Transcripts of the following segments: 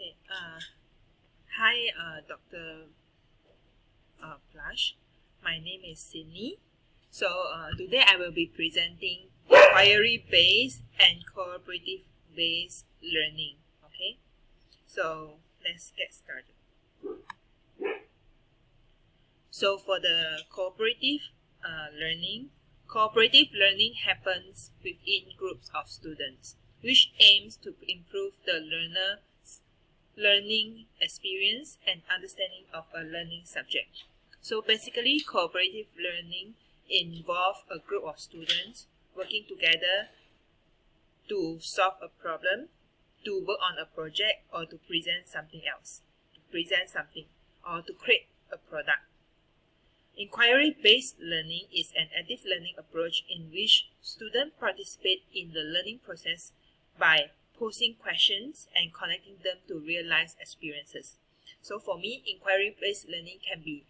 Okay. Hi, Dr. Plush. My name is Sydney. So today I will be presenting inquiry-based and cooperative-based learning. Okay. So let's get started. So for the cooperative learning happens within groups of students, which aims to improve the learner's learning experience and understanding of a learning subject. So basically, cooperative learning involves a group of students working together to solve a problem, to work on a project, or to present something else, or to create a product. Inquiry-based learning is an active learning approach in which students participate in the learning process by posing questions and connecting them to real-life experiences. So for me, inquiry-based learning can be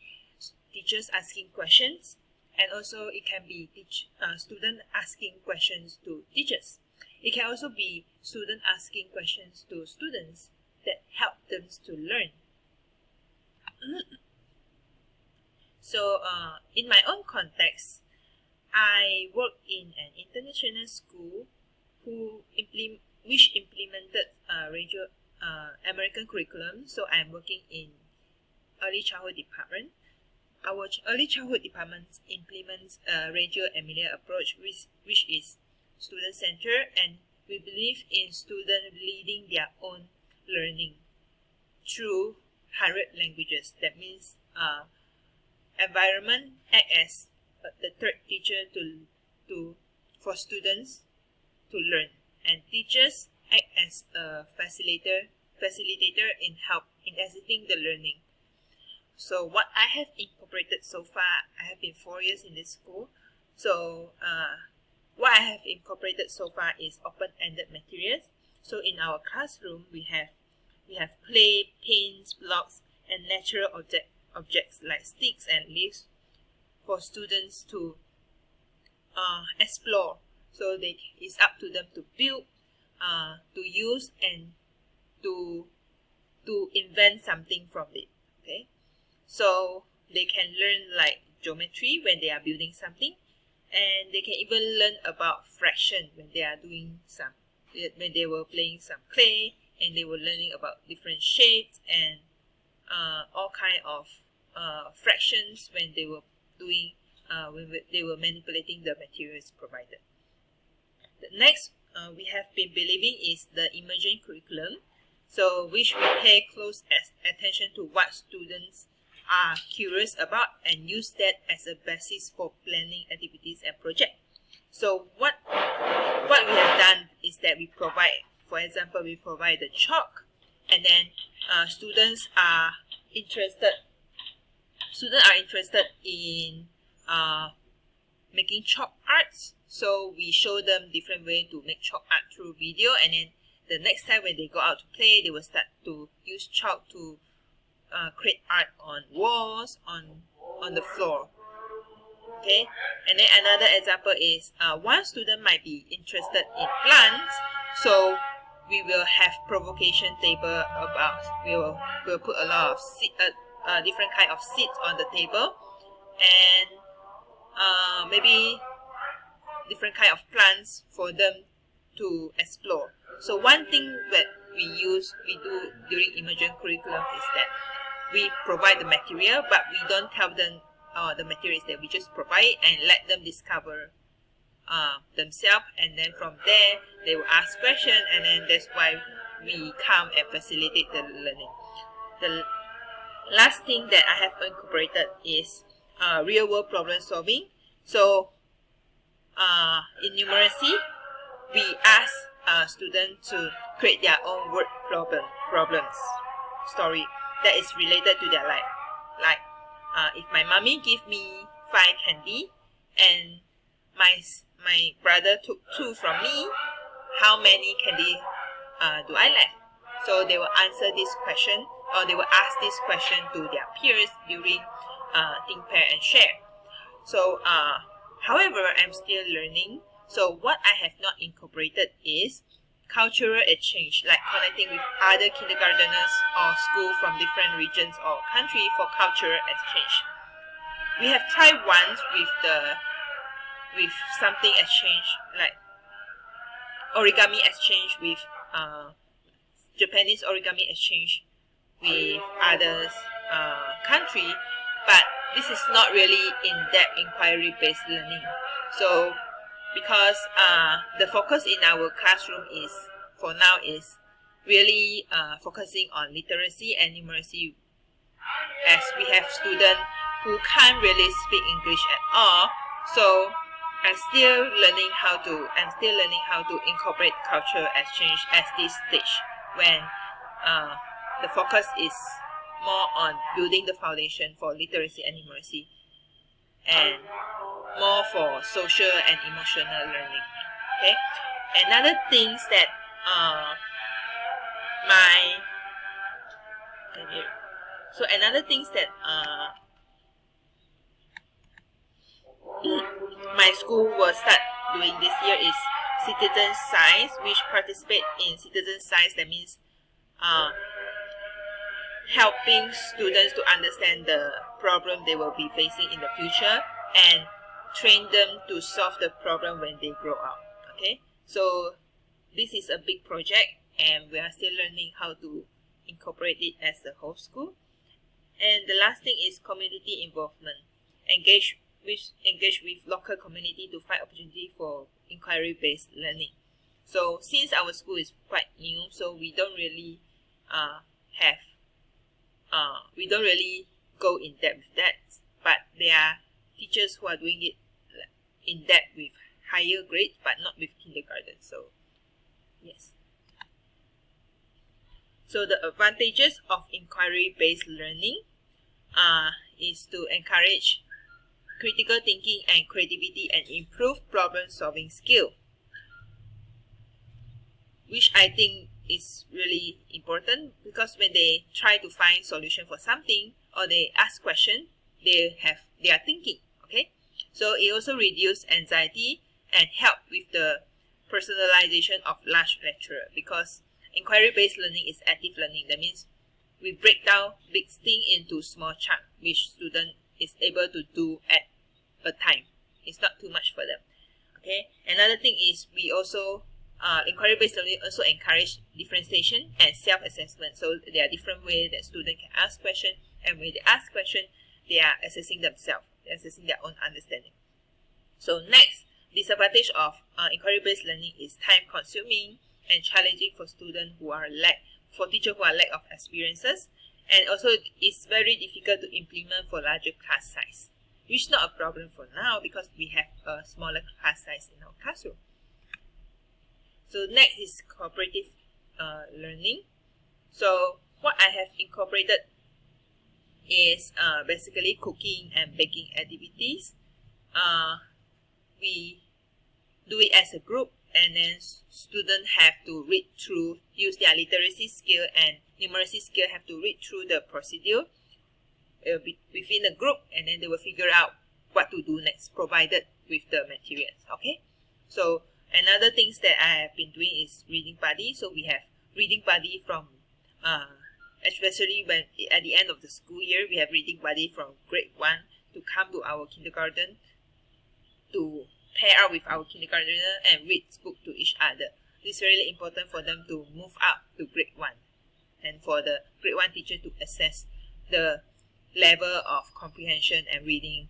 teachers asking questions, and also it can be students asking questions to teachers. It can also be students asking questions to students that help them to learn. So in my own context, I work in an international school which implemented American curriculum. So I'm working in early childhood department. Our early childhood department implements a Reggio Emilia approach, which is student-centered, and we believe in students leading their own learning through 100 languages. That means environment act as the third teacher for students to learn, and teachers act as a facilitator in assisting the learning. So what I have incorporated so far, I have been 4 years in this school. So what I have incorporated so far is open-ended materials. So in our classroom, we have clay, paints, blocks, and natural objects like sticks and leaves for students to explore. So it's up to them to build, to use, and to invent something from it. Okay, so they can learn like geometry when they are building something, and they can even learn about fraction when they were playing some clay, and they were learning about different shapes and all kind of fractions when they were they were manipulating the materials provided. The next we have been believing is the emerging curriculum, so which we pay close attention to what students are curious about and use that as a basis for planning activities and projects. So what we have done is that we provide, for example, we provide the chalk, and then students are interested in making chalk arts. So we show them different ways to make chalk art through video, and then the next time when they go out to play, they will start to use chalk to create art on walls, on the floor. Okay, and then another example is one student might be interested in plants, so we will have provocation table about, we'll put a lot of different kind of seeds on the table, and maybe different kind of plants for them to explore. So one thing that we do during emerging curriculum is that we provide the material, but we don't tell them the materials, that we just provide and let them discover themselves, and then from there they will ask questions, and then that's why we come and facilitate the learning. The last thing that I have incorporated is real world problem solving. So in numeracy, we ask students to create their own word problems story that is related to their life. Like if my mommy give me 5 candy and my brother took 2 from me, how many candy do I left? So they will answer this question, or they will ask this question to their peers during think, pair, and share. So however, I'm still learning. So what I have not incorporated is cultural exchange, like connecting with other kindergarteners or school from different regions or country for cultural exchange. We have tried once with something exchange, like origami exchange with Japanese origami exchange with others country, but this is not really in-depth inquiry-based learning. So because the focus in our classroom is for now is really focusing on literacy and numeracy, as we have students who can't really speak English at all. So I'm still learning how to incorporate cultural exchange at this stage, when the focus is more on building the foundation for literacy and numeracy, and more for social and emotional learning. Okay, another things that my school will start doing this year is citizen science, which participate in citizen science. That means helping students to understand the problem they will be facing in the future and train them to solve the problem when they grow up. Okay, so this is a big project and we are still learning how to incorporate it as the whole school. And the last thing is community involvement. Engage with local community to find opportunity for inquiry-based learning. So since our school is quite new, so we don't really go in depth with that. But there are teachers who are doing it in depth with higher grades, but not with kindergarten. So yes. So the advantages of inquiry-based learning is to encourage critical thinking and creativity and improve problem-solving skill, which I think is really important, because when they try to find solution for something or they ask question, they are thinking. Okay, so it also reduce anxiety and help with the personalization of large lecture, because inquiry-based learning is active learning. That means we break down big thing into small chunks, which student is able to do at a time. It's not too much for them. Okay. Another thing is we also inquiry-based learning also encourage differentiation and self-assessment. So there are different ways that students can ask questions, and when they ask questions, they are assessing themselves, they're assessing their own understanding. So next disadvantage of inquiry-based learning is time-consuming and challenging for students who are for teachers who are lack of experiences, and also it's very difficult to implement for larger class size, which is not a problem for now because we have a smaller class size in our classroom. So next is cooperative learning. So what I have incorporated is basically cooking and baking activities. We do it as a group, and then students have to read through, use their literacy skill and numeracy skill, have to read through the procedure within the group, and then they will figure out what to do next, provided with the materials. Okay, so another things that I have been doing is reading buddy. So we have reading buddy from especially when at the end of the school year, we have reading buddy from grade 1 to come to our kindergarten to pair up with our kindergartner and read book to each other. This is really important for them to move up to grade 1, and for the grade 1 teacher to assess the level of comprehension and reading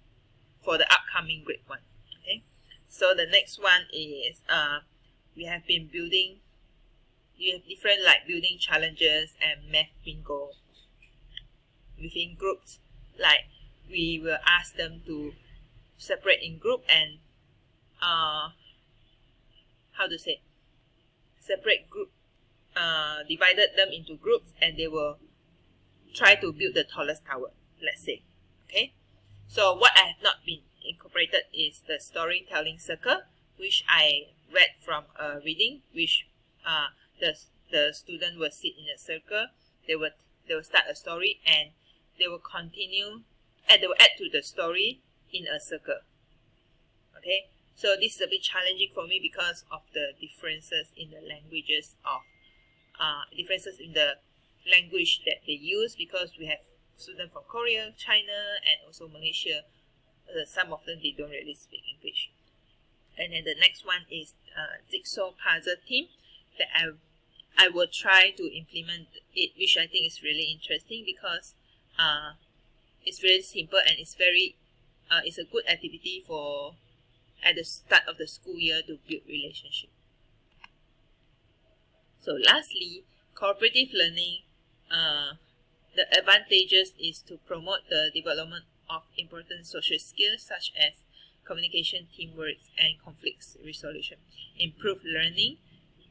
for the upcoming grade 1. Okay, so the next one is we have been building. We have different like building challenges and math bingo within groups. Like we will ask them to separate in group and separate group, divided them into groups, and they will try to build the tallest tower, let's say. Okay, so what I have not been incorporated is the storytelling circle, which I read from a reading, which the student will sit in a circle. They will start a story, and they will continue, and they will add to the story in a circle. Okay, So this is a bit challenging for me because of the differences in the languages of differences in the language that they use, because we have students from Korea, China, and also Malaysia. Some of them, they don't really speak English. And then the next one is jigsaw puzzle team that I will try to implement it, which I think is really interesting because it's really simple and it's it's a good activity for at the start of the school year to build relationship. So lastly, cooperative learning, the advantages is to promote the development of important social skills such as communication, teamwork, and conflict resolution. Improve learning.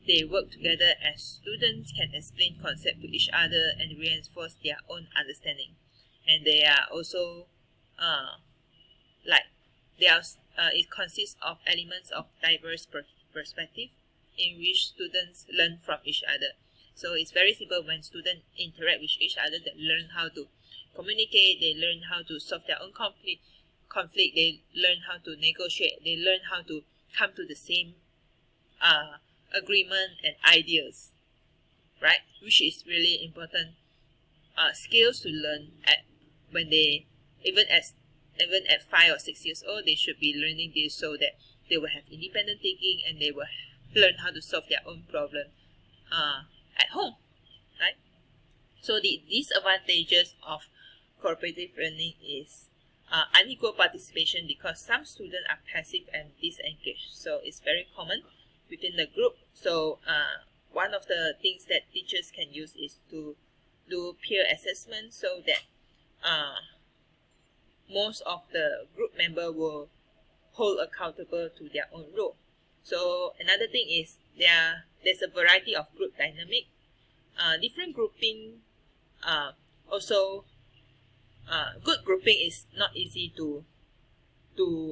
They work together as students can explain concepts to each other and reinforce their own understanding. And they are also it consists of elements of diverse perspective in which students learn from each other. So it's very simple. When students interact with each other, they learn how to communicate, they learn how to solve their own conflict, they learn how to negotiate, they learn how to come to the same agreement and ideas, right? Which is really important skills to learn when they even at 5 or 6 years old. They should be learning this so that they will have independent thinking and they will learn how to solve their own problem at home, right? So the disadvantages of cooperative learning is unequal participation, because some students are passive and disengaged. So it's very common within the group. So one of the things that teachers can use is to do peer assessment so that most of the group member will hold accountable to their own role. So another thing is there's a variety of group dynamic. Different grouping also good grouping is not easy to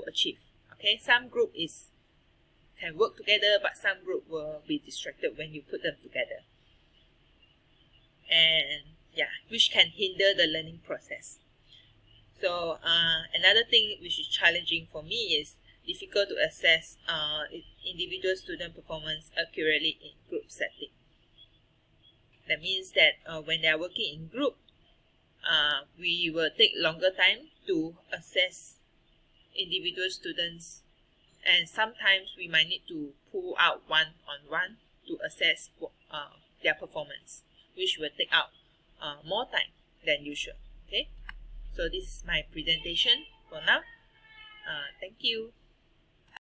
achieve. Okay, some group can work together, but some group will be distracted when you put them together, and which can hinder the learning process. So another thing which is challenging for me is difficult to assess individual student performance accurately in group setting. That means that when they are working in group, we will take longer time to assess individual students, and sometimes we might need to pull out one-on-one to assess their performance, which will take out more time than usual. Okay, so this is my presentation for now. Thank you.